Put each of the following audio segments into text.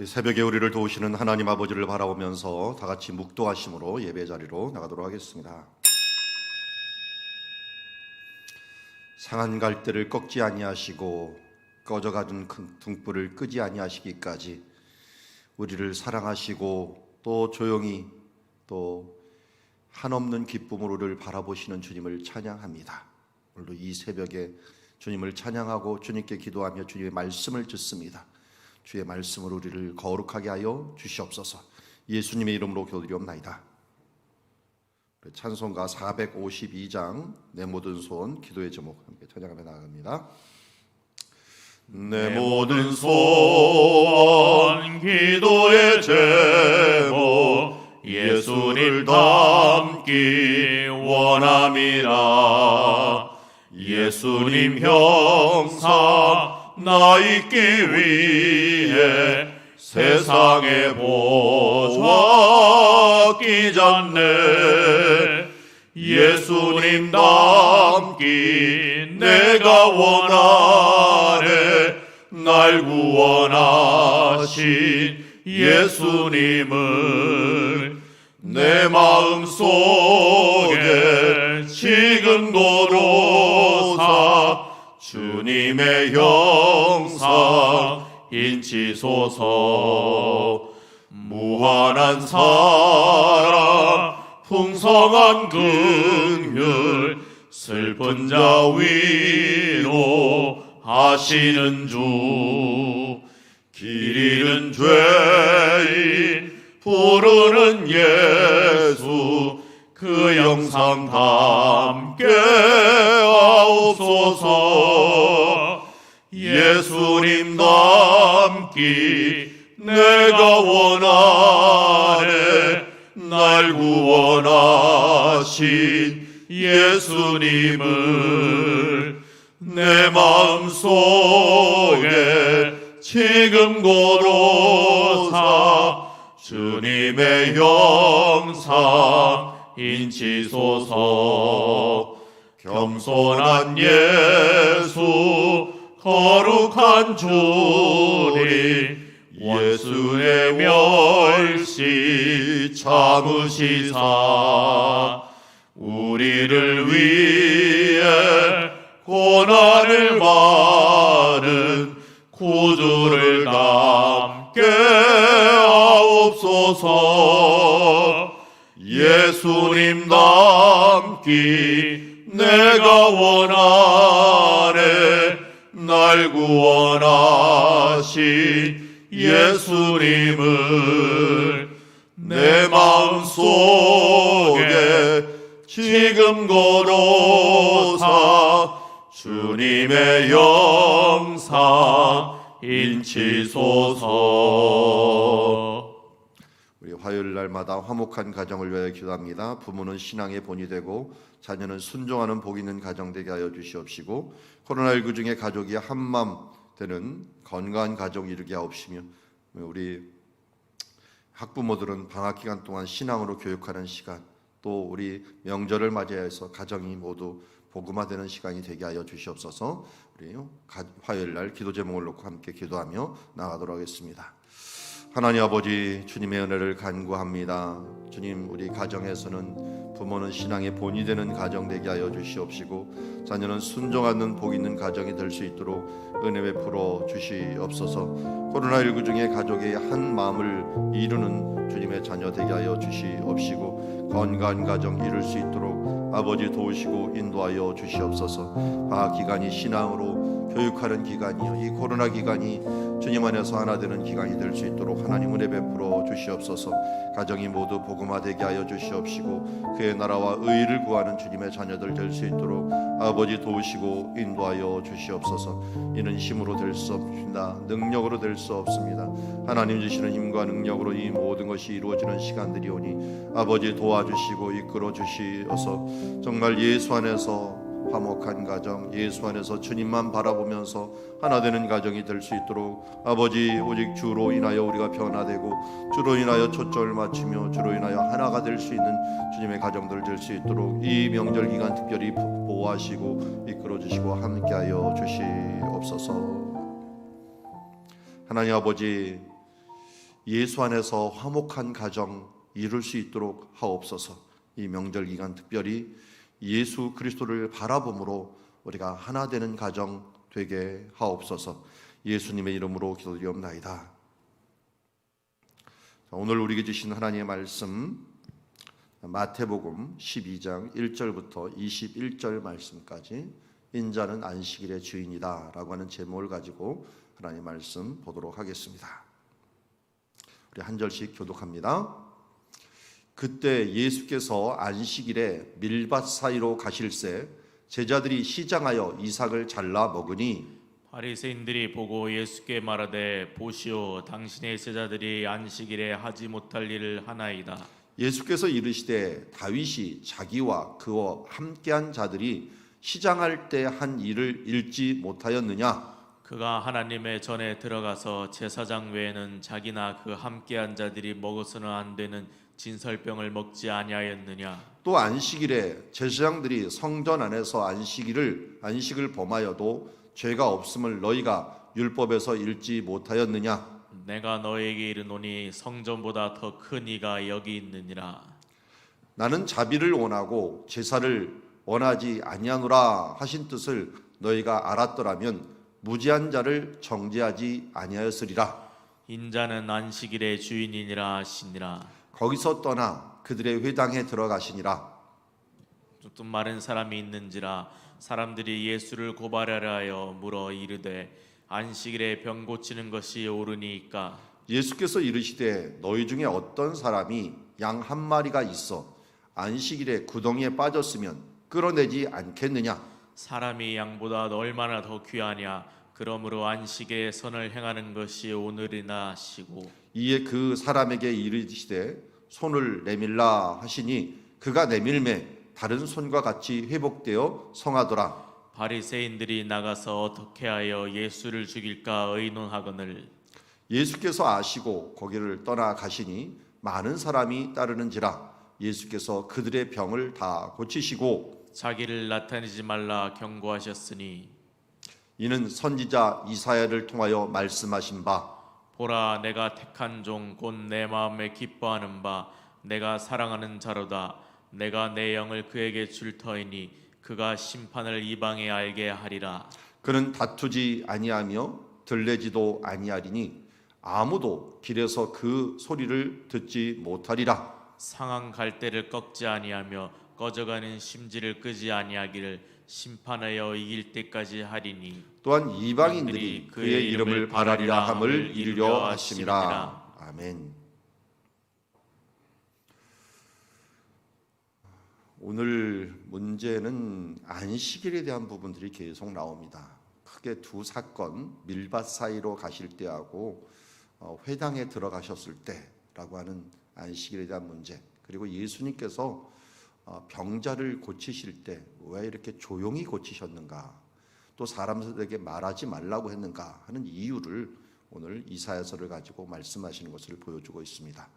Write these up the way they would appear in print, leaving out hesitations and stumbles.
새벽에 우리를 도우시는 하나님 아버지를 바라보면서 다 같이 묵도하심으로 예배 자리로 나가도록 하겠습니다. 상한 갈대를 꺾지 아니하시고 꺼져가던 큰 등불을 끄지 아니하시기까지 우리를 사랑하시고 또 조용히 또 한없는 기쁨으로 우리를 바라보시는 주님을 찬양합니다. 오늘도 이 새벽에 주님을 찬양하고 주님께 기도하며 주님의 말씀을 듣습니다. 주의 말씀으로 우리를 거룩하게 하여 주시옵소서. 예수님의 이름으로 기도드리옵나이다. 찬송가 452장 내 모든 소원 기도의 제목 함께 찬양하며 나아갑니다. 내 모든 소원 기도의 제목 예수를 닮기 원함이라. 예수님 형상 나 있기 위해 세상에 보았기 전에 예수님 닮기 내가 원하네. 날 구원하신 예수님을 내 마음속에 지금 고로사 주님의 형상 인치소서. 무한한 사랑 풍성한 긍휼 슬픈 자 위로 하시는 주. 길 잃은 죄인 부르는 예수 그 영상 함께 하옵소서. 예수님 닮기 내가 원하네. 날 구원하신 예수님을 내 마음속에 지금 고로사 주님의 형상 인치소서. 겸손한 예수 거룩한 주님 예수의 멸시 참으시사 우리를 위해 고난을 받은 구주를 닮게 하옵소서. 예수님 닮기 내가 원하네. 날 구원하신 예수님을 내 마음속에 지금 고로사 주님의 영상 인치소서. 우리 화요일 날마다 화목한 가정을 위하여 기도합니다. 부모는 신앙의 본이 되고 자녀는 순종하는 복 있는 가정 되게 하여 주시옵시고 코로나19 중에 가족이 한마음 되는 건강한 가정 이루게 하옵시며 우리 학부모들은 방학 기간 동안 신앙으로 교육하는 시간 또 우리 명절을 맞이해서 가정이 모두 복음화되는 시간이 되게 하여 주시옵소서. 우리 화요일 날 기도 제목을 놓고 함께 기도하며 나가도록 하겠습니다. 하나님 아버지 주님의 은혜를 간구합니다. 주님 우리 가정에서는 부모는 신앙의 본이 되는 가정 되게 하여 주시옵시고 자녀는 순종하는 복 있는 가정이 될 수 있도록 은혜 베풀어 주시옵소서. 코로나19 중에 가족의 한 마음을 이루는 주님의 자녀 되게 하여 주시옵시고 건강한 가정 이룰 수 있도록 아버지 도우시고 인도하여 주시옵소서. 방학 기간이 신앙으로 교육하는 기간이요 이 코로나 기간이 주님 안에서 하나 되는 기간이 될 수 있도록 하나님 은혜 베풀어 주시옵소서. 가정이 모두 복음화되게 하여 주시옵시고 그의 나라와 의를 구하는 주님의 자녀들 될 수 있도록 아버지 도우시고 인도하여 주시옵소서. 이는 힘으로 될 수 없습니다. 능력으로 될 수 없습니다. 하나님 주시는 힘과 능력으로 이 모든 것이 이루어지는 시간들이 오니 아버지 도와주시고 이끌어 주시어서 정말 예수 안에서 화목한 가정, 예수 안에서 주님만 바라보면서 하나 되는 가정이 될 수 있도록 아버지 오직 주로 인하여 우리가 변화되고 주로 인하여 초점을 맞추며 주로 인하여 하나가 될 수 있는 주님의 가정들 될 수 있도록 이 명절 기간 특별히 보호하시고 이끌어 주시고 함께하여 주시옵소서. 하나님 아버지 예수 안에서 화목한 가정 이룰 수 있도록 하옵소서. 이 명절 기간 특별히 예수 그리스도를 바라봄으로 우리가 하나 되는 가정 되게 하옵소서. 예수님의 이름으로 기도드리옵나이다. 오늘 우리에게 주신 하나님의 말씀 마태복음 12장 1절부터 21절 말씀까지 인자는 안식일의 주인이다 라고 하는 제목을 가지고 하나님의 말씀 보도록 하겠습니다. 우리 한 절씩 교독합니다. 그때 예수께서 안식일에 밀밭 사이로 가실새 제자들이 시장하여 이삭을 잘라 먹으니 바리새인들이 보고 예수께 말하되 보시오 당신의 제자들이 안식일에 하지 못할 일을 하나이다. 예수께서 이르시되 다윗이 자기와 그와 함께한 자들이 시장할 때 한 일을 읽지 못하였느냐? 그가 하나님의 전에 들어가서 제사장 외에는 자기나 그 함께한 자들이 먹어서는 안 되는 진설병을 먹지 아니하였느냐? 또 안식일에 제사장들이 성전 안에서 안식을 범하여도 죄가 없음을 너희가 율법에서 읽지 못하였느냐? 내가 너에게 이르노니 성전보다 더 큰 이가 여기 있느니라. 나는 자비를 원하고 제사를 원하지 아니하노라 하신 뜻을 너희가 알았더라면 무지한 자를 정죄하지 아니하였으리라. 인자는 안식일의 주인이니라 하시니라. 거기서 떠나 그들의 회당에 들어가시니라. 또 마른 사람이 있는지라 사람들이 예수를 고발하려 하여 물어 이르되 안식일에 병 고치는 것이 옳으니까? 예수께서 이르시되 너희 중에 어떤 사람이 양 한 마리가 있어 안식일에 구덩이에 빠졌으면 끌어내지 않겠느냐? 사람이 양보다 얼마나 더 귀하냐? 그러므로 안식일에 선을 행하는 것이 오늘이나 하시고 이에 그 사람에게 이르시되 손을 내밀라 하시니 그가 내밀매 다른 손과 같이 회복되어 성하더라. 바리새인들이 나가서 어떻게 하여 예수를 죽일까 의논하거늘 예수께서 아시고 거기를 떠나 가시니 많은 사람이 따르는지라. 예수께서 그들의 병을 다 고치시고 자기를 나타내지 말라 경고하셨으니 이는 선지자 이사야를 통하여 말씀하신 바 보라 내가 택한 종 곧 내 마음에 기뻐하는 바 내가 사랑하는 자로다. 내가 내 영을 그에게 줄 터이니 그가 심판을 이방에 알게 하리라. 그는 다투지 아니하며 들레지도 아니하리니 아무도 길에서 그 소리를 듣지 못하리라. 상한 갈대를 꺾지 아니하며 꺼져가는 심지를 끄지 아니하기를 심판하여 이길 때까지 하리니 또한 이방인들이 그의 이름을 바라리라 함을 이루려 하심이라. 아멘. 오늘 문제는 안식일에 대한 부분들이 계속 나옵니다. 크게 두 사건, 밀밭 사이로 가실 때하고 회당에 들어가셨을 때라고 하는 안식일에 대한 문제, 그리고 예수님께서 병자를 고치실 때 왜 이렇게 조용히 고치셨는가, 또 사람들에게 말하지 말라고 했는가 하는 이유를 오늘 이사야서를 가지고 말씀하시는 것을 보여주고 있습니다.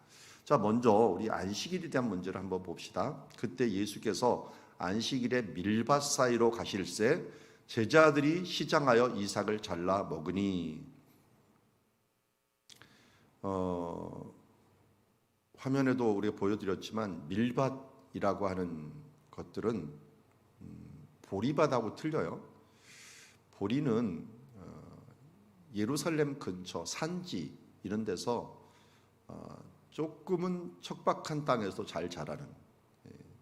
자, 먼저 우리 안식일에 대한 문제를 한번 봅시다. 그때 예수께서 안식일에 밀밭 사이로 가실새 제자들이 시장하여 이삭을 잘라 먹으니, 화면에도 우리가 보여드렸지만 밀밭이라고 하는 것들은 보리밭하고 틀려요. 보리는 예루살렘 근처 산지 이런 데서 조금은 척박한 땅에서 잘 자라는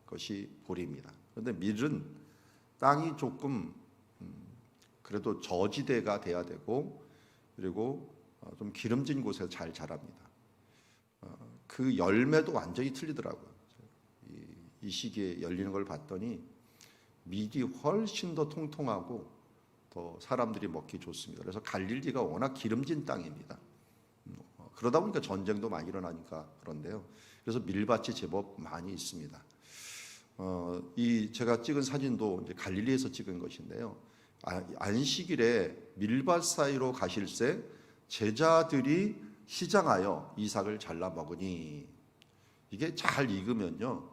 것이 보리입니다. 그런데 밀은 땅이 조금 그래도 저지대가 돼야 되고, 그리고 좀 기름진 곳에서 잘 자랍니다. 그 열매도 완전히 틀리더라고요. 이 시기에 열리는 걸 봤더니 밀이 훨씬 더 통통하고 더 사람들이 먹기 좋습니다. 그래서 갈릴리가 워낙 기름진 땅입니다. 그러다 보니까 전쟁도 많이 일어나니까 그런데요. 그래서 밀밭이 제법 많이 있습니다. 이 제가 찍은 사진도 이제 갈릴리에서 찍은 것인데요. 안식일에 밀밭 사이로 가실새 제자들이 시장하여 이삭을 잘라 먹으니, 이게 잘 익으면요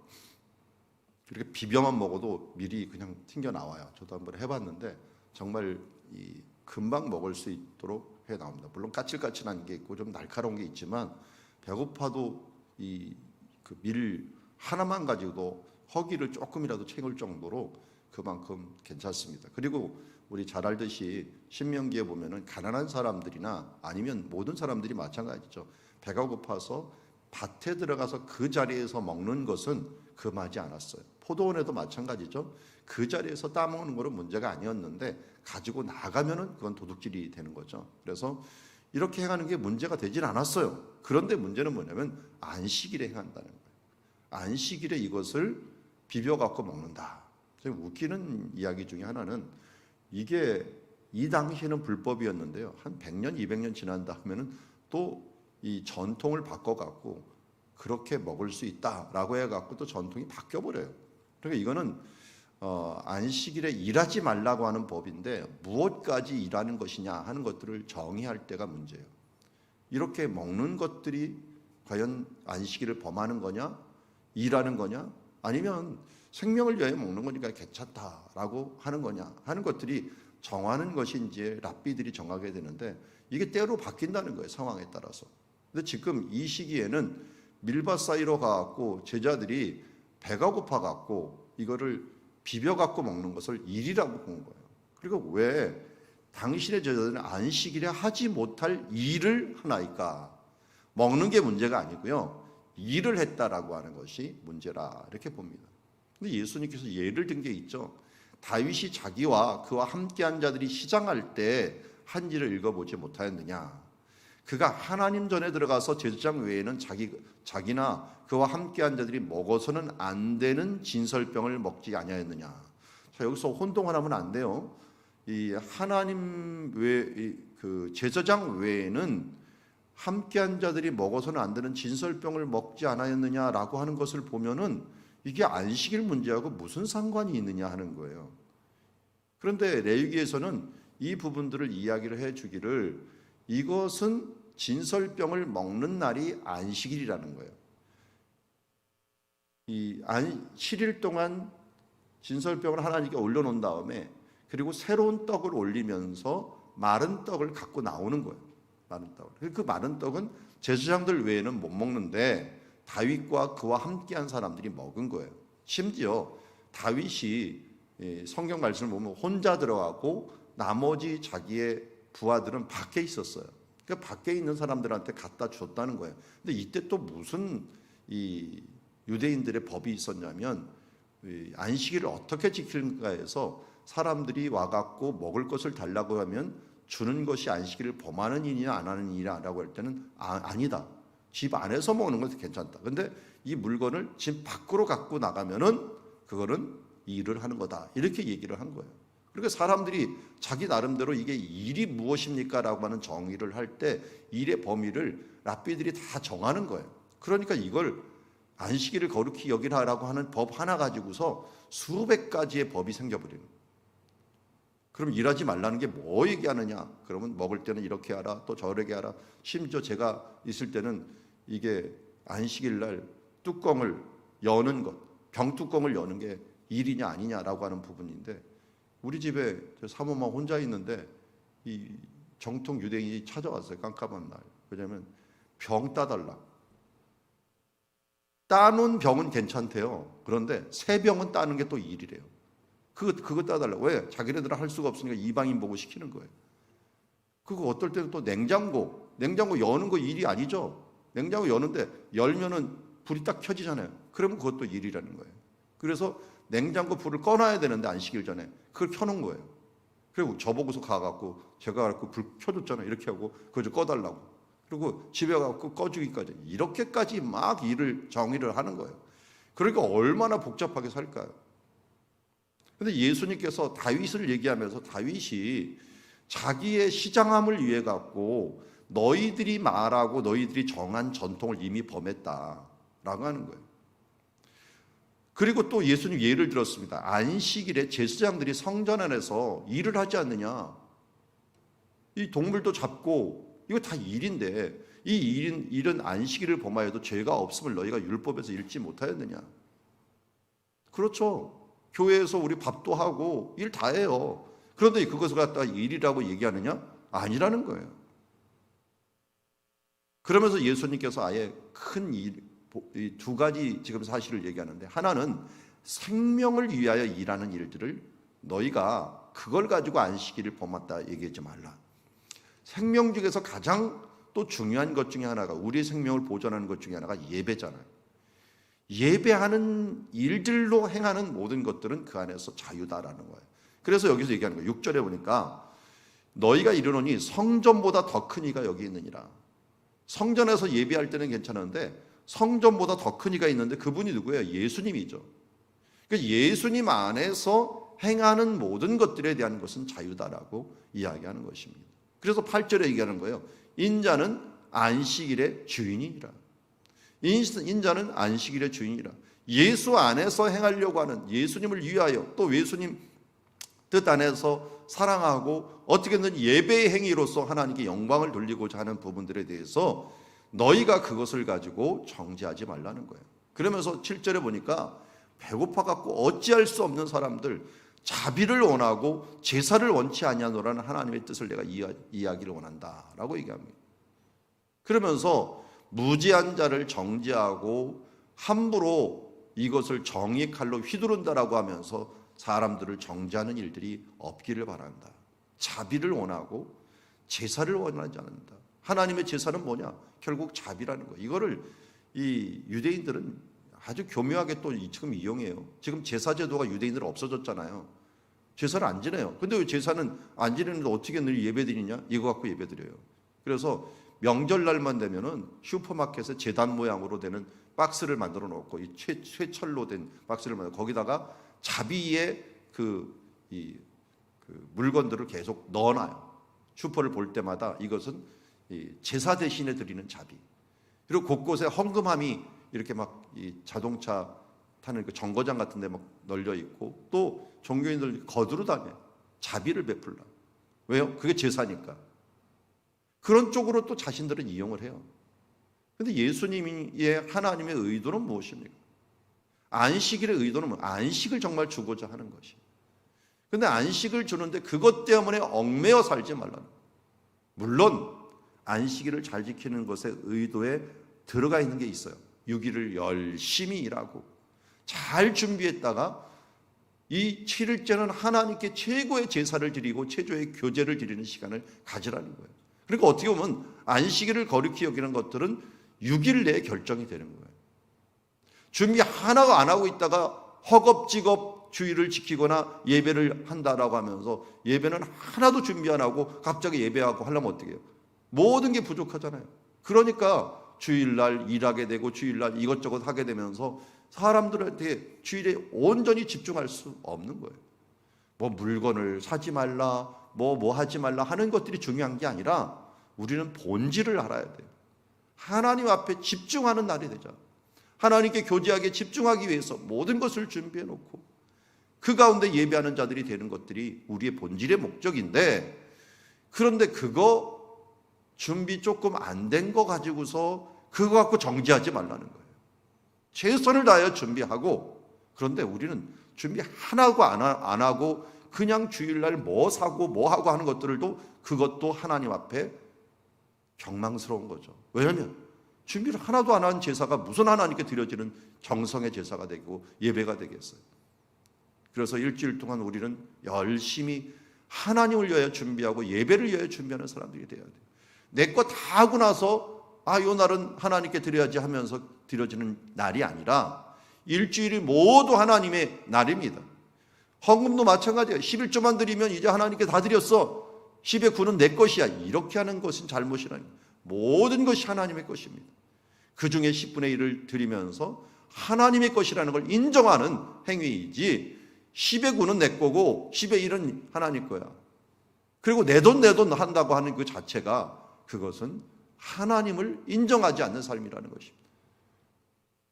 이렇게 비벼만 먹어도 밀이 그냥 튕겨 나와요. 저도 한번 해봤는데 정말 금방 먹을 수 있도록 해 나옵니다. 물론 까칠까칠한 게 있고 좀 날카로운 게 있지만 배고파도 이 그 밀 하나만 가지고도 허기를 조금이라도 채울 정도로 그만큼 괜찮습니다. 그리고 우리 잘 알듯이 신명기에 보면은 가난한 사람들이나 아니면 모든 사람들이 마찬가지죠. 배가 고파서 밭에 들어가서 그 자리에서 먹는 것은 금하지 않았어요. 포도원에도 마찬가지죠. 그 자리에서 따먹는 거는 문제가 아니었는데 가지고 나가면은 그건 도둑질이 되는 거죠. 그래서 이렇게 행하는 게 문제가 되질 않았어요. 그런데 문제는 뭐냐면 안식일에 행한다는 거예요. 안식일에 이것을 비벼 갖고 먹는다. 웃기는 이야기 중에 하나는 이게 이 당시에는 불법이었는데요. 한 100년, 200년 지난 다음에는 또 이 전통을 바꿔 갖고 그렇게 먹을 수 있다라고 해 갖고 또 전통이 바뀌어 버려요. 그러니까 이거는 안식일에 일하지 말라고 하는 법인데 무엇까지 일하는 것이냐 하는 것들을 정의할 때가 문제예요. 이렇게 먹는 것들이 과연 안식일을 범하는 거냐, 일하는 거냐, 아니면 생명을 위하여 먹는 거니까 괜찮다라고 하는 거냐 하는 것들이 정하는 것이 이제 랍비들이 정하게 되는데 이게 때로 바뀐다는 거예요, 상황에 따라서. 근데 지금 이 시기에는 밀밭 사이로 가갖고 제자들이 배가 고파 갖고 이거를 비벼 갖고 먹는 것을 일이라고 본 거예요. 그리고 왜 당신의 제자들은 안식일에 하지 못할 일을 하나이까? 먹는 게 문제가 아니고요, 일을 했다라고 하는 것이 문제라 이렇게 봅니다. 근데 예수님께서 예를 든 게 있죠. 다윗이 자기와 그와 함께한 자들이 시장할 때 한 일을 읽어보지 못하였느냐? 그가 하나님 전에 들어가서 제사장 외에는 자기나 그와 함께한 자들이 먹어서는 안 되는 진설병을 먹지 아니하였느냐? 자, 여기서 혼동하면 안 돼요. 이 하나님 외 그 제사장 외에는 함께한 자들이 먹어서는 안 되는 진설병을 먹지 않았느냐라고 하는 것을 보면은 이게 안식일 문제하고 무슨 상관이 있느냐 하는 거예요. 그런데 레위기에서는 이 부분들을 이야기를 해주기를 이것은 진설병을 먹는 날이 안식일이라는 거예요. 이 7일 동안 진설병을 하나님께 올려놓은 다음에 그리고 새로운 떡을 올리면서 마른 떡을 갖고 나오는 거예요. 마른 떡을. 그 마른 떡은 제사장들 외에는 못 먹는데 다윗과 그와 함께한 사람들이 먹은 거예요. 심지어 다윗이 성경 말씀을 보면 혼자 들어가고 나머지 자기의 부하들은 밖에 있었어요. 그러니까 밖에 있는 사람들한테 갖다 줬다는 거예요. 근데 이때 또 무슨 이 유대인들의 법이 있었냐면 안식일을 어떻게 지킬까 해서 사람들이 와갖고 먹을 것을 달라고 하면 주는 것이 안식일을 범하는 일이냐 안 하는 일이냐라고 할 때는 아니다. 집 안에서 먹는 것도 괜찮다. 근데 이 물건을 집 밖으로 갖고 나가면은 그거는 일을 하는 거다. 이렇게 얘기를 한 거예요. 그러니까 사람들이 자기 나름대로 이게 일이 무엇입니까? 라고 하는 정의를 할 때 일의 범위를 랍비들이 다 정하는 거예요. 그러니까 이걸 안식일을 거룩히 여기라라고 하는 법 하나 가지고서 수백 가지의 법이 생겨버리는 거예요. 그럼 일하지 말라는 게 뭐 얘기하느냐? 그러면 먹을 때는 이렇게 하라, 또 저렇게 하라. 심지어 제가 있을 때는 이게 안식일 날 뚜껑을 여는 것, 병뚜껑을 여는 게 일이냐 아니냐라고 하는 부분인데 우리 집에 사모만 혼자 있는데 이 정통 유대인이 찾아왔어요. 깜깜한 날. 왜냐하면 병 따달라. 따놓은 병은 괜찮대요. 그런데 새 병은 따는 게 또 일이래요. 그거 따달라. 왜? 자기네들은 할 수가 없으니까 이방인 보고 시키는 거예요. 그거 어떨 때는 또 냉장고 여는 거 일이 아니죠. 냉장고 여는데 열면은 불이 딱 켜지잖아요. 그러면 그것도 일이라는 거예요. 그래서 냉장고 불을 꺼놔야 되는데 안식일 전에 그걸 켜놓은 거예요. 그리고 저보고서 가갖고 제가 가갖고 불 켜줬잖아요. 이렇게 하고 그거 좀 꺼달라고. 그리고 집에 가갖고 꺼주기까지 이렇게까지 막 일을 정의를 하는 거예요. 그러니까 얼마나 복잡하게 살까요? 근데 예수님께서 다윗을 얘기하면서 다윗이 자기의 시장함을 위해 갖고 너희들이 말하고 너희들이 정한 전통을 이미 범했다라고 하는 거예요. 그리고 또 예수님 예를 들었습니다. 안식일에 제사장들이 성전 안에서 일을 하지 않느냐. 이 동물도 잡고 이거 다 일인데 이 일은 안식일을 범하여도 죄가 없음을 너희가 율법에서 읽지 못하였느냐. 그렇죠. 교회에서 우리 밥도 하고 일 다 해요. 그런데 그것을 갖다가 일이라고 얘기하느냐? 아니라는 거예요. 그러면서 예수님께서 아예 큰 이 두 가지 지금 사실을 얘기하는데, 하나는 생명을 위하여 일하는 일들을 너희가 그걸 가지고 안식일을 범했다 얘기하지 말라. 생명 중에서 가장 또 중요한 것 중에 하나가, 우리의 생명을 보존하는 것 중에 하나가 예배잖아요. 예배하는 일들로 행하는 모든 것들은 그 안에서 자유다라는 거예요. 그래서 여기서 얘기하는 거예요. 6절에 보니까 너희가 이르노니 성전보다 더 큰 이가 여기 있느니라. 성전에서 예배할 때는 괜찮은데 성전보다 더 큰 이가 있는데 그분이 누구예요? 예수님이죠. 그러니까 예수님 안에서 행하는 모든 것들에 대한 것은 자유다라고 이야기하는 것입니다. 그래서 8절에 얘기하는 거예요. 인자는 안식일의 주인이니라. 인자는 안식일의 주인이라. 예수 안에서 행하려고 하는, 예수님을 위하여 또 예수님 뜻 안에서 사랑하고 어떻게든 예배의 행위로서 하나님께 영광을 돌리고자 하는 부분들에 대해서 너희가 그것을 가지고 정죄하지 말라는 거예요. 그러면서 7절에 보니까 배고파 갖고 어찌할 수 없는 사람들, 자비를 원하고 제사를 원치 아니하노라는 하나님의 뜻을 내가 이야기를 원한다라고 얘기합니다. 그러면서 무지한 자를 정죄하고 함부로 이것을 정의 칼로 휘두른다라고 하면서 사람들을 정죄하는 일들이 없기를 바란다. 자비를 원하고 제사를 원하지 않는다. 하나님의 제사는 뭐냐? 결국 자비라는 거예요. 이거를 이 유대인들은 아주 교묘하게 또 지금 이용해요. 지금 제사 제도가 유대인들은 없어졌잖아요. 제사를 안 지내요. 근데 왜 제사는 안 지내는데 어떻게 늘 예배 드리냐? 이거 갖고 예배 드려요. 그래서 명절날만 되면은 슈퍼마켓에 제단 모양으로 되는 박스를 만들어 놓고, 이 쇠철로 된 박스를 만들어 거기다가 자비의 그 물건들을 계속 넣어놔요. 슈퍼를 볼 때마다 이것은 이 제사 대신에 드리는 자비. 그리고 곳곳에 헌금함이 이렇게 막 이 자동차 타는 그 정거장 같은 데 막 널려 있고, 또 종교인들 거두러 다녀요. 자비를 베풀라. 왜요? 그게 제사니까. 그런 쪽으로 또 자신들은 이용을 해요. 그런데 예수님의 하나님의 의도는 무엇입니까? 안식일의 의도는 뭐? 안식을 정말 주고자 하는 것이. 그런데 안식을 주는데 그것 때문에 얽매여 살지 말라는 거예요. 물론 안식일을 잘 지키는 것의 의도에 들어가 있는 게 있어요. 6일을 열심히 일하고 잘 준비했다가 이 7일째는 하나님께 최고의 제사를 드리고 최고의 교제를 드리는 시간을 가지라는 거예요. 그러니까 어떻게 보면 안식일을 거룩히 여기는 것들은 6일 내에 결정이 되는 거예요. 준비 하나가 안 하고 있다가 허겁지겁 주일을 지키거나 예배를 한다라고 하면서 예배는 하나도 준비 안 하고 갑자기 예배하고 하려면 어떻게 해요? 모든 게 부족하잖아요. 그러니까 주일날 일하게 되고 주일날 이것저것 하게 되면서 사람들한테 주일에 온전히 집중할 수 없는 거예요. 뭐 물건을 사지 말라, 뭐 하지 말라 하는 것들이 중요한 게 아니라 우리는 본질을 알아야 돼요. 하나님 앞에 집중하는 날이 되자. 하나님께 교제하게 집중하기 위해서 모든 것을 준비해 놓고 그 가운데 예배하는 자들이 되는 것들이 우리의 본질의 목적인데, 그런데 그거 준비 조금 안 된 거 가지고서 그거 갖고 정죄하지 말라는 거예요. 최선을 다하여 준비하고, 그런데 우리는 준비 하나도 안 하고 그냥 주일날 뭐 사고 뭐 하고 하는 것들도 그것도 하나님 앞에 경망스러운 거죠. 왜냐하면 준비를 하나도 안 한 제사가 무슨 하나님께 드려지는 정성의 제사가 되고 예배가 되겠어요. 그래서 일주일 동안 우리는 열심히 하나님을 위하여 준비하고 예배를 위하여 준비하는 사람들이 되어야 돼요. 내 거 다 하고 나서 이 날은 하나님께 드려야지 하면서 드려지는 날이 아니라 일주일이 모두 하나님의 날입니다. 헌금도 마찬가지예요. 11조만 드리면 이제 하나님께 다 드렸어. 10의 9는 내 것이야. 이렇게 하는 것은 잘못이라니. 모든 것이 하나님의 것입니다. 그 중에 10분의 1을 드리면서 하나님의 것이라는 걸 인정하는 행위이지, 10의 9는 내 거고 10의 1은 하나님 거야. 그리고 내 돈 한다고 하는 그 자체가 그것은 하나님을 인정하지 않는 삶이라는 것입니다.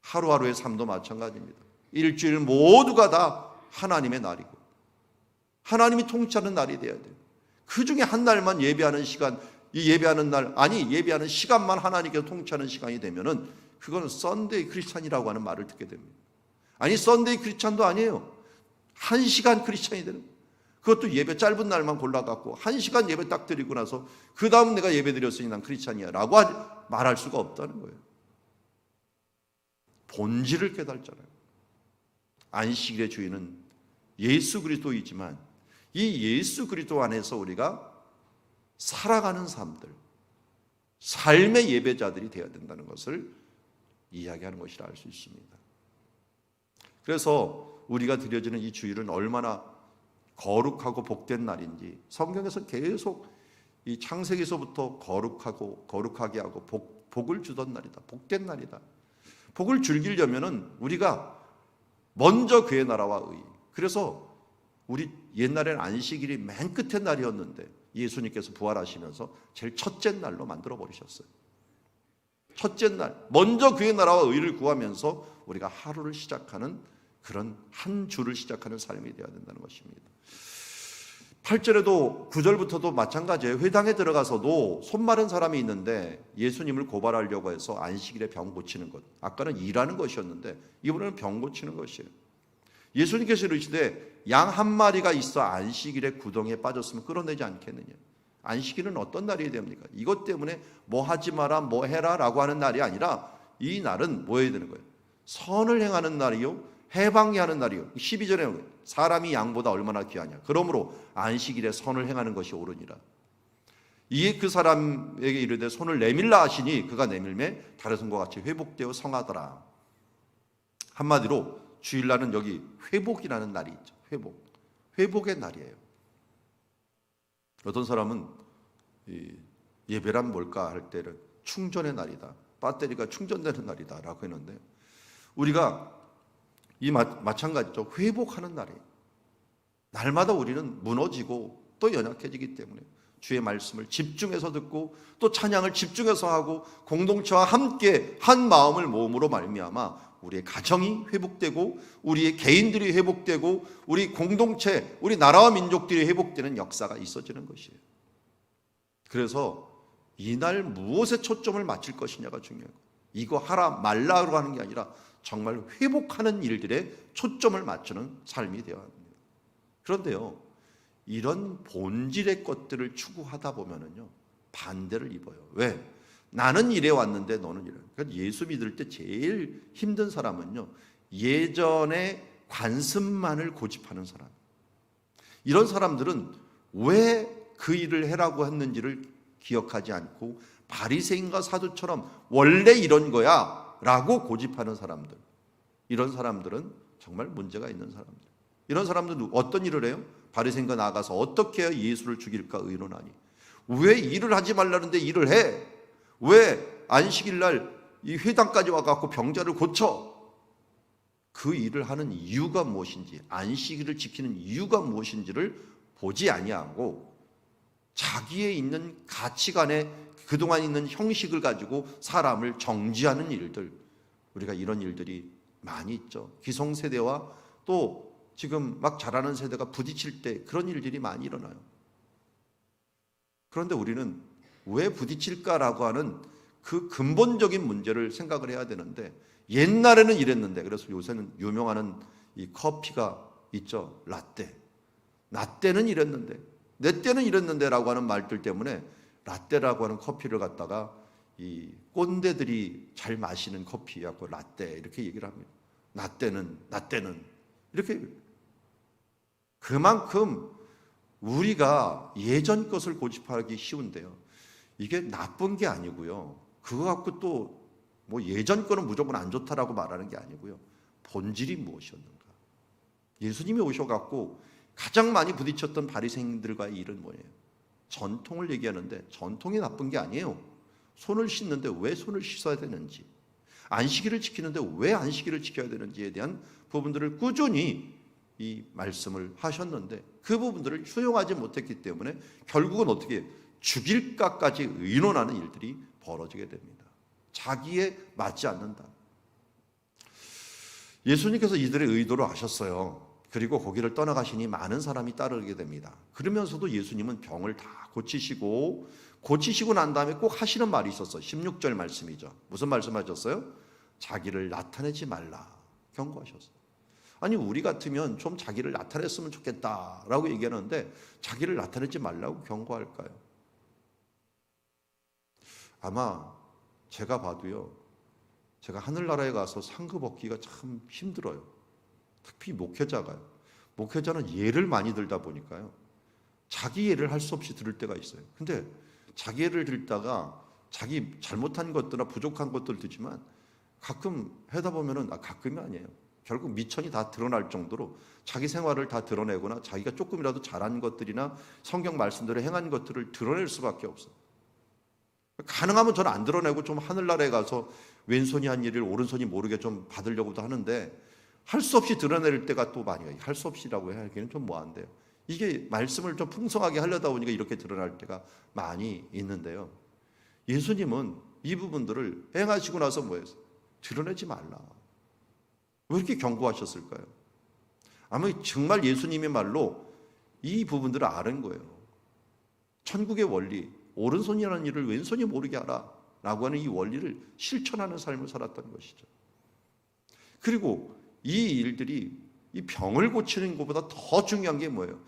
하루하루의 삶도 마찬가지입니다. 일주일 모두가 다 하나님의 날이고 하나님이 통치하는 날이 되어야 돼요. 그 중에 한 날만 예배하는 시간, 이 예배하는 날, 예배하는 시간만 하나님께서 통치하는 시간이 되면은 그거는 썬데이 크리스찬이라고 하는 말을 듣게 됩니다. 썬데이 크리스찬도 아니에요. 1시간 크리스찬이 되는 거예요. 그것도 예배 짧은 날만 골라갖고 1시간 예배 딱 드리고 나서 그 다음 내가 예배 드렸으니 난 크리스찬이야 라고 말할 수가 없다는 거예요. 본질을 깨달잖아요. 안식일의 주인은 예수 그리스도이지만 이 예수 그리스도 안에서 우리가 살아가는 삶들, 삶의 예배자들이 되어야 된다는 것을 이야기하는 것이라 알 수 있습니다. 그래서 우리가 드려지는 이 주일은 얼마나 거룩하고 복된 날인지 성경에서 계속 이 창세기서부터 거룩하게 하고 복을 주던 날이다. 복된 날이다. 복을 즐기려면은 우리가 먼저 그의 나라와 의. 그래서 우리 옛날에는 안식일이 맨 끝의 날이었는데 예수님께서 부활하시면서 제일 첫째 날로 만들어 버리셨어요. 첫째 날 먼저 그의 나라와 의를 구하면서 우리가 하루를 시작하는 그런 한 주를 시작하는 삶이 되어야 된다는 것입니다. 8절에도 9절부터도 마찬가지예요. 회당에 들어가서도 손 마른 사람이 있는데 예수님을 고발하려고 해서 안식일에 병 고치는 것. 아까는 일하는 것이었는데 이번에는 병 고치는 것이에요. 예수님께서 이르시되 양 한 마리가 있어 안식일에 구덩이에 빠졌으면 끌어내지 않겠느냐. 안식일은 어떤 날이 됩니까? 이것 때문에 뭐 하지 마라 뭐 해라 라고 하는 날이 아니라 이 날은 뭐 해야 되는 거예요? 선을 행하는 날이요 해방이 하는 날이요. 12절에 사람이 양보다 얼마나 귀하냐. 그러므로 안식일에 선을 행하는 것이 옳으니라. 이에 그 사람에게 이르되 손을 내밀라 하시니 그가 내밀매 다른 손과 같이 회복되어 성하더라. 한마디로 주일날은 여기 회복이라는 날이 있죠. 회복의 날이에요. 어떤 사람은 예배란 뭘까 할 때는 충전의 날이다. 배터리가 충전되는 날이다 라고 했는데 우리가 이 마찬가지죠. 회복하는 날이에요. 날마다 우리는 무너지고 또 연약해지기 때문에 주의 말씀을 집중해서 듣고 또 찬양을 집중해서 하고 공동체와 함께 한 마음을 모음으로 말미암아 우리의 가정이 회복되고 우리의 개인들이 회복되고 우리 공동체, 우리 나라와 민족들이 회복되는 역사가 있어지는 것이에요. 그래서 이날 무엇에 초점을 맞출 것이냐가 중요해요. 이거 하라 말라로 하는 게 아니라 정말 회복하는 일들에 초점을 맞추는 삶이 되어야 합니다. 그런데요, 이런 본질의 것들을 추구하다 보면은요 반대를 입어요. 왜? 나는 이래 왔는데 너는 이래. 그러니까 예수 믿을 때 제일 힘든 사람은요 예전의 관습만을 고집하는 사람. 이런 사람들은 왜 그 일을 해라고 했는지를 기억하지 않고 바리새인과 사두처럼 원래 이런 거야 라고 고집하는 사람들. 이런 사람들은 정말 문제가 있는 사람들. 이런 사람들은 어떤 일을 해요? 바리새인과 나아가서 어떻게 해야 예수를 죽일까 의논하니. 왜 일을 하지 말라는데 일을 해? 왜 안식일 날 이 회당까지 와갖고 병자를 고쳐? 그 일을 하는 이유가 무엇인지, 안식일을 지키는 이유가 무엇인지를 보지 아니하고 자기의 있는 가치관에 그동안 있는 형식을 가지고 사람을 정지하는 일들, 우리가 이런 일들이 많이 있죠. 기성세대와 또 지금 막 자라는 세대가 부딪힐 때 그런 일들이 많이 일어나요. 그런데 우리는 왜 부딪힐까라고 하는 그 근본적인 문제를 생각을 해야 되는데 옛날에는 이랬는데 그래서 요새는 유명한 이 커피가 있죠. 라떼. 나 때는 이랬는데 내 때는 이랬는데 라고 하는 말들 때문에 라떼라고 하는 커피를 갖다가 이 꼰대들이 잘 마시는 커피하고 라떼 이렇게 얘기를 합니다. 나 때는 이렇게 그만큼 우리가 예전 것을 고집하기 쉬운데요. 이게 나쁜 게 아니고요. 그거 갖고 또 뭐 예전 거는 무조건 안 좋다라고 말하는 게 아니고요. 본질이 무엇이었는가? 예수님이 오셔갖고 가장 많이 부딪혔던 바리새인들과의 일은 뭐예요? 전통을 얘기하는데 전통이 나쁜 게 아니에요. 손을 씻는데 왜 손을 씻어야 되는지, 안식일을 지키는데 왜 안식일을 지켜야 되는지에 대한 부분들을 꾸준히 이 말씀을 하셨는데 그 부분들을 수용하지 못했기 때문에 결국은 어떻게 죽일까까지 의논하는 일들이 벌어지게 됩니다. 자기에 맞지 않는다. 예수님께서 이들의 의도를 아셨어요. 그리고 거기를 떠나가시니 많은 사람이 따르게 됩니다. 그러면서도 예수님은 병을 다 고치시고 난 다음에 꼭 하시는 말이 있었어요. 16절 말씀이죠. 무슨 말씀하셨어요? 자기를 나타내지 말라 경고하셨어요. 아니 우리 같으면 좀 자기를 나타냈으면 좋겠다라고 얘기하는데 자기를 나타내지 말라고 경고할까요? 아마 제가 봐도요, 제가 하늘나라에 가서 상급 얻기가 참 힘들어요. 특히 목회자가요. 목회자는 예를 많이 들다 보니까요, 자기 예를 할 수 없이 들을 때가 있어요. 근데 자기 예를 들다가 자기 잘못한 것들이나 부족한 것들을 듣지만 가끔 하다 보면은, 가끔이 아니에요, 결국 미천이 다 드러날 정도로 자기 생활을 다 드러내거나 자기가 조금이라도 잘한 것들이나 성경 말씀대로 행한 것들을 드러낼 수밖에 없어요. 가능하면 저는 안 드러내고 좀 하늘나라에 가서 왼손이 한 일을 오른손이 모르게 좀 받으려고도 하는데, 할 수 없이 드러낼 때가 또 많이 와요. 할 수 없이라고 하기에는 좀 뭐한데요. 이게 말씀을 좀 풍성하게 하려다 보니까 이렇게 드러날 때가 많이 있는데요. 예수님은 이 부분들을 행하시고 나서 뭐였어요? 드러내지 말라. 왜 이렇게 경고하셨을까요? 아마 정말 예수님의 말로 이 부분들을 아는 거예요. 천국의 원리, 오른손이라는 일을 왼손이 모르게 하라 라고 하는 이 원리를 실천하는 삶을 살았던 것이죠. 그리고 이 일들이 이 병을 고치는 것보다 더 중요한 게 뭐예요?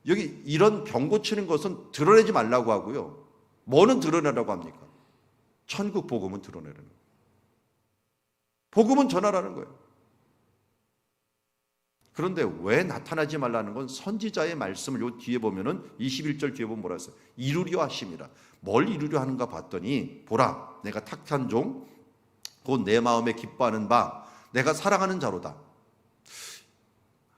여기 이런 병 고치는 것은 드러내지 말라고 하고요, 뭐는 드러내라고 합니까? 천국 복음은 드러내라는 거예요. 복음은 전하라는 거예요. 그런데 왜 나타나지 말라는 건 선지자의 말씀을 요 뒤에 보면은 21절 뒤에 보면 뭐라 했어요? 이루려 하심이라. 뭘 이루려 하는가 봤더니, 보라 내가 택한 종 곧 내 마음에 기뻐하는 바 내가 사랑하는 자로다.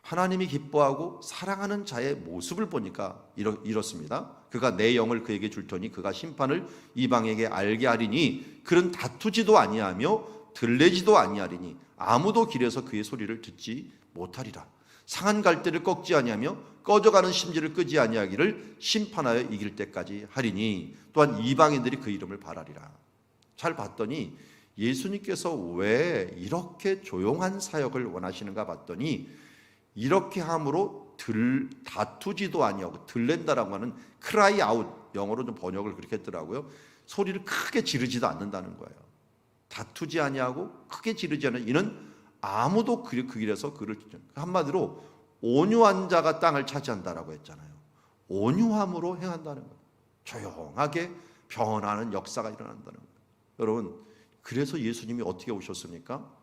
하나님이 기뻐하고 사랑하는 자의 모습을 보니까 이렇습니다. 그가 내 영을 그에게 줄 터니 그가 심판을 이방에게 알게 하리니 그는 다투지도 아니하며 들레지도 아니하리니 아무도 길에서 그의 소리를 듣지 못하리라. 상한 갈대를 꺾지 아니하며 꺼져가는 심지를 끄지 아니하기를 심판하여 이길 때까지 하리니 또한 이방인들이 그 이름을 바라리라. 잘 봤더니 예수님께서 왜 이렇게 조용한 사역을 원하시는가 봤더니, 이렇게 함으로 다투지도 아니하고, 들렌다라고 하는 크라이 아웃, 영어로 좀 번역을 그렇게 했더라고요. 소리를 크게 지르지도 않는다는 거예요. 다투지 아니하고 크게 지르지 않는 이는 아무도 그 길에서 그를, 한마디로 온유한 자가 땅을 차지한다라고 했잖아요. 온유함으로 행한다는 거예요. 조용하게 변하는 역사가 일어난다는 거예요. 여러분, 그래서 예수님이 어떻게 오셨습니까?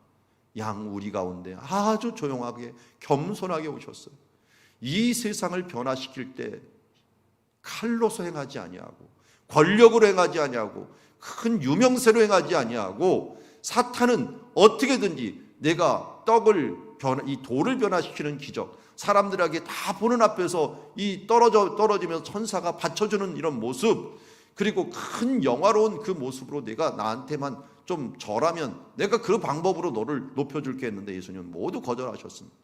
양 우리 가운데 아주 조용하게 겸손하게 오셨어요. 이 세상을 변화시킬 때 칼로서 행하지 아니하고, 권력으로 행하지 아니하고, 큰 유명세로 행하지 아니하고, 사탄은 어떻게든지 내가 이 돌을 변화시키는 기적, 사람들에게 다 보는 앞에서 이 떨어지면서 천사가 받쳐주는 이런 모습, 그리고 큰 영화로운 그 모습으로 내가 나한테만 좀 절하면 내가 그 방법으로 너를 높여줄게 했는데 예수님은 모두 거절하셨습니다.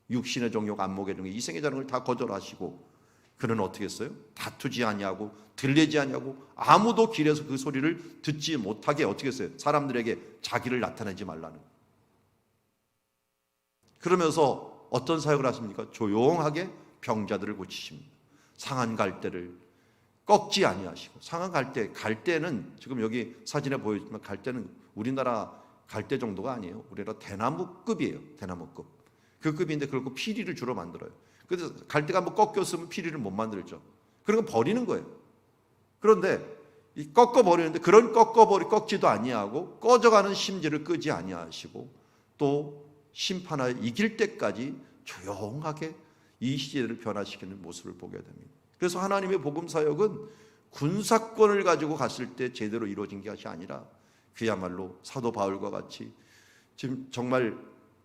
육신의 정욕, 안목의 정욕, 이생의 자랑을 다 거절하시고, 그는 어떻게 했어요? 다투지 아니하고 들리지 아니하고 아무도 길에서 그 소리를 듣지 못하게 어떻게 했어요? 사람들에게 자기를 나타내지 말라는. 그러면서 어떤 사역을 하십니까? 조용하게 병자들을 고치십니다. 상한 갈대를 꺾지 아니하시고, 상한 갈대는 지금 여기 사진에 보여지지만 갈대는 우리나라 갈대 정도가 아니에요. 우리나라 대나무급이에요. 대나무급. 그 급인데 그걸 피리를 주로 만들어요. 그래서 갈대가 한번 꺾였으면 피리를 못 만들죠. 그런 거 버리는 거예요. 그런데 이 꺾어 버리는데, 그런 꺾지도 아니하고 꺼져가는 심지를 끄지 아니하시고, 또 심판하여 이길 때까지 조용하게 이 시대를 변화시키는 모습을 보게 됩니다. 그래서 하나님의 복음 사역은 군사권을 가지고 갔을 때 제대로 이루어진 것이 아니라, 그야말로 사도 바울과 같이 지금 정말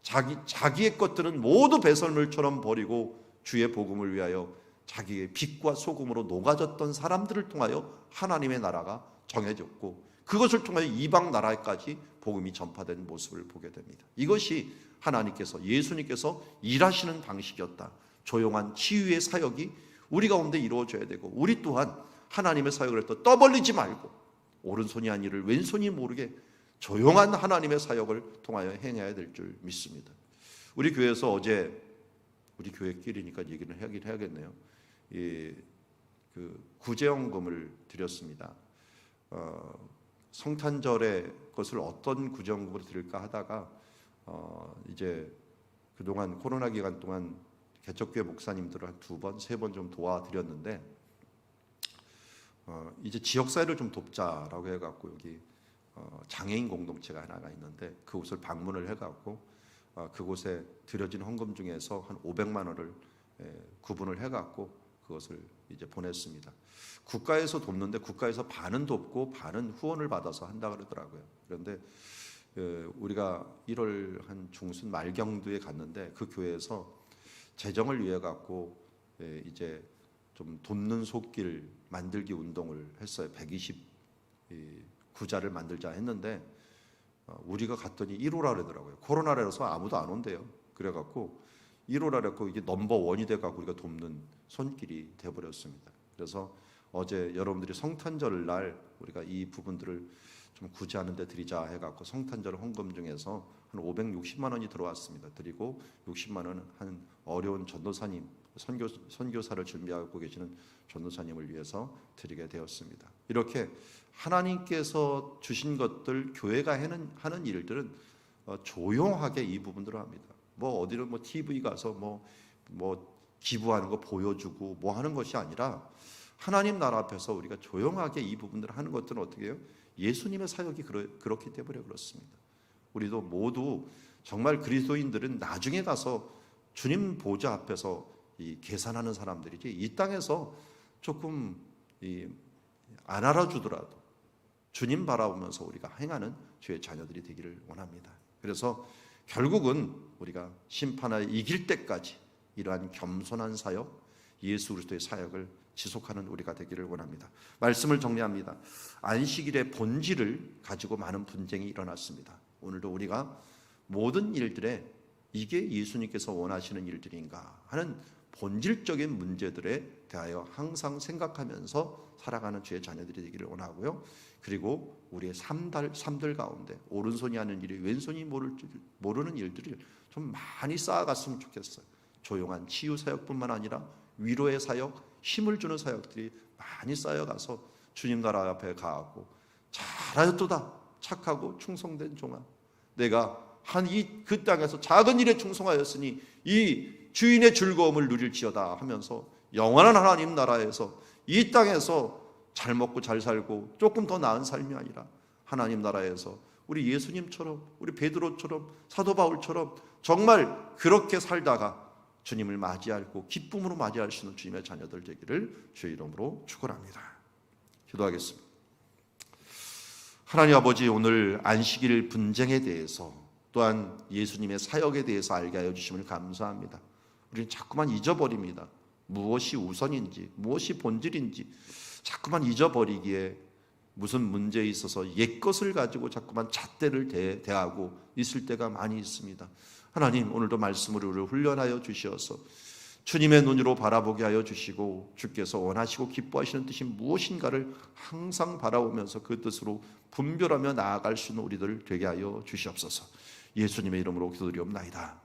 자기의 것들은 모두 배설물처럼 버리고 주의 복음을 위하여 자기의 빛과 소금으로 녹아졌던 사람들을 통하여 하나님의 나라가 정해졌고, 그것을 통하여 이방 나라까지 복음이 전파된 모습을 보게 됩니다. 이것이 하나님께서, 예수님께서 일하시는 방식이었다. 조용한 치유의 사역이 우리 가운데 이루어져야 되고, 우리 또한 하나님의 사역을 할 때 떠벌리지 말고 오른손이 한 일을 왼손이 모르게 조용한 하나님의 사역을 통하여 행해야 될 줄 믿습니다. 우리 교회에서 어제, 우리 교회끼리니까 얘기를 하긴 해야겠네요. 그 구제연금을 드렸습니다. 성탄절에 그것을 어떤 구제연금으로 드릴까 하다가 이제 그동안 코로나 기간 동안 개척교회 목사님들을 한 2번, 3번 좀 도와드렸는데 이제 지역사회를 좀 돕자라고 해갖고 여기 장애인 공동체가 하나가 있는데 그곳을 방문을 해갖고 그곳에 드려진 헌금 중에서 한 500만 원을 구분을 해갖고 그것을 이제 보냈습니다. 국가에서 돕는데 국가에서 반은 돕고 반은 후원을 받아서 한다 그러더라고요. 그런데 우리가 1월 한 중순 말경두에 갔는데 그 교회에서 재정을 위해 갖고 이제 좀 돕는 손길 만들기 운동을 했어요. 129자를 만들자 했는데 우리가 갔더니 1호라 그러더라고요. 코로나라서 아무도 안 온대요. 그래갖고 1호라 그랬고 이게 넘버1이 돼갖고 우리가 돕는 손길이 돼버렸습니다. 그래서 어제 여러분들이 성탄절 날 우리가 이 부분들을 좀 구제하는 데 드리자 해갖고 성탄절 헌금 중에서 한 560만 원이 들어왔습니다. 드리고 60만 원은 한 어려운 전도사님, 선교사를 준비하고 계시는 전도사님을 위해서 드리게 되었습니다. 이렇게 하나님께서 주신 것들, 교회가 하는 일들은 조용하게 이 부분들을 합니다. 뭐 어디를 뭐 TV 가서 뭐 기부하는 거 보여주고 뭐 하는 것이 아니라 하나님 나라 앞에서 우리가 조용하게 이 부분들을 하는 것들은 어떻게 해요? 예수님의 사역이 그렇기 때문에 그렇습니다. 우리도 모두 정말 그리스도인들은 나중에 가서 주님 보좌 앞에서 이 계산하는 사람들이지 이 땅에서 조금 안 알아주더라도 주님 바라보면서 우리가 행하는 주의 자녀들이 되기를 원합니다. 그래서 결국은 우리가 심판하여 이길 때까지 이러한 겸손한 사역, 예수 그리스도의 사역을 지속하는 우리가 되기를 원합니다. 말씀을 정리합니다. 안식일의 본질을 가지고 많은 분쟁이 일어났습니다. 오늘도 우리가 모든 일들에 이게 예수님께서 원하시는 일들인가 하는 본질적인 문제들에 대하여 항상 생각하면서 살아가는 주의 자녀들이 되기를 원하고요. 그리고 우리의 삶들 가운데 오른손이 하는 일이 왼손이 모르는 일들을 좀 많이 쌓아갔으면 좋겠어요. 조용한 치유 사역뿐만 아니라 위로의 사역, 힘을 주는 사역들이 많이 쌓여가서 주님 나라 앞에 가고 잘하였도다 착하고 충성된 종아, 내가 한 그 땅에서 작은 일에 충성하였으니 이 주인의 즐거움을 누릴지어다 하면서 영원한 하나님 나라에서 이 땅에서 잘 먹고 잘 살고 조금 더 나은 삶이 아니라 하나님 나라에서 우리 예수님처럼 우리 베드로처럼 사도 바울처럼 정말 그렇게 살다가 주님을 맞이하고 기쁨으로 맞이할 수 있는 주님의 자녀들 되기를 주의 이름으로 축원합니다. 기도하겠습니다. 하나님 아버지, 오늘 안식일 분쟁에 대해서 또한 예수님의 사역에 대해서 알게 하여 주심을 감사합니다. 우리는 자꾸만 잊어버립니다. 무엇이 우선인지 무엇이 본질인지 자꾸만 잊어버리기에 무슨 문제에 있어서 옛것을 가지고 자꾸만 잣대를 대하고 있을 때가 많이 있습니다. 하나님, 오늘도 말씀으로 우리를 훈련하여 주시어서 주님의 눈으로 바라보게 하여 주시고 주께서 원하시고 기뻐하시는 뜻이 무엇인가를 항상 바라보면서 그 뜻으로 분별하며 나아갈 수 있는 우리들 되게 하여 주시옵소서. 예수님의 이름으로 기도드리옵나이다.